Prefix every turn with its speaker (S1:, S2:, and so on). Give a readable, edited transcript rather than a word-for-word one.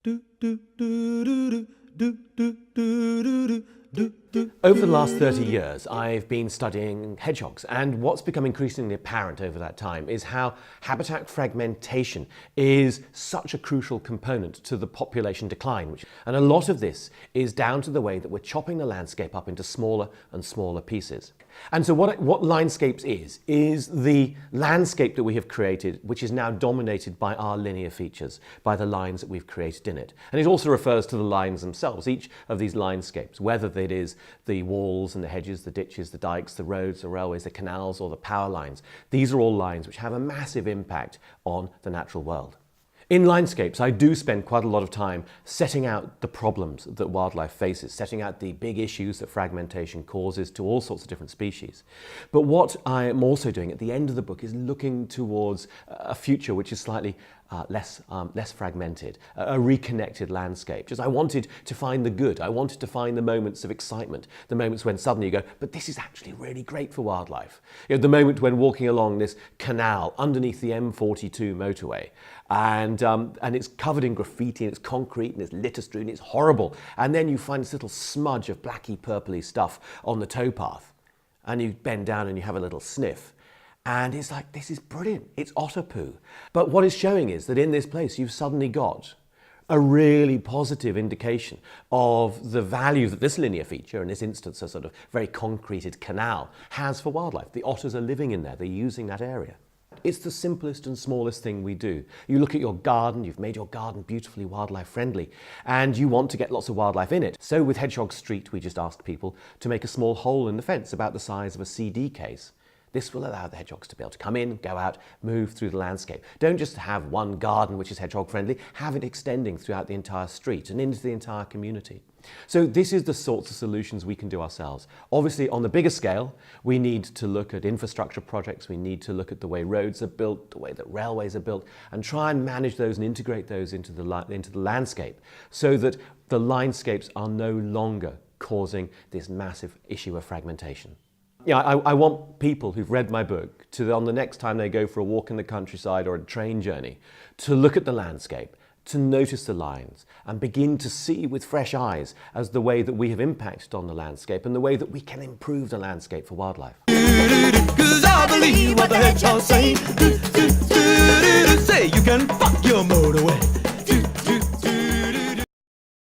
S1: Over the last 30 years, I've been studying hedgehogs, and what's become increasingly apparent over that time is how habitat fragmentation is such a crucial component to the population decline. And a lot of this is down to the way that we're chopping the landscape up into smaller and smaller pieces. And so what Linescapes is the landscape that we have created, which is now dominated by our linear features, by the lines that we've created in it. And it also refers to the lines themselves, each of these linescapes, whether it is the walls and the hedges, the ditches, the dikes, the roads, the railways, the canals, or the power lines. These are all lines which have a massive impact on the natural world. In Linescapes, I do spend quite a lot of time setting out the problems that wildlife faces, setting out the big issues that fragmentation causes to all sorts of different species. But what I am also doing at the end of the book is looking towards a future which is slightly less fragmented, a reconnected landscape. Just I wanted to find the good. I wanted to find the moments of excitement, the moments when suddenly you go, but this is actually really great for wildlife. You know, the moment when walking along this canal underneath the M42 motorway, and it's covered in graffiti and it's concrete and it's litter strewn, it's horrible. And then you find this little smudge of blacky purpley stuff on the towpath, and you bend down and you have a little sniff. And it's like, this is brilliant, it's otter poo. But what it's showing is that in this place, you've suddenly got a really positive indication of the value that this linear feature, in this instance a sort of very concreted canal, has for wildlife. The otters are living in there, they're using that area. It's the simplest and smallest thing we do. You look at your garden, you've made your garden beautifully wildlife friendly, and you want to get lots of wildlife in it. So with Hedgehog Street, we just asked people to make a small hole in the fence about the size of a CD case. This will allow the hedgehogs to be able to come in, go out, move through the landscape. Don't just have one garden which is hedgehog friendly, have it extending throughout the entire street and into the entire community. So this is the sorts of solutions we can do ourselves. Obviously, on the bigger scale, we need to look at infrastructure projects, we need to look at the way roads are built, the way that railways are built, and try and manage those and integrate those into the landscape so that the linescapes are no longer causing this massive issue of fragmentation. Yeah, I want people who've read my book to, on the next time they go for a walk in the countryside or a train journey, to look at the landscape, to notice the lines, and begin to see with fresh eyes as the way that we have impacted on the landscape and the way that we can improve the landscape for wildlife. 'Cause I believe what the hedgehogs say. Say you can fuck your motorway.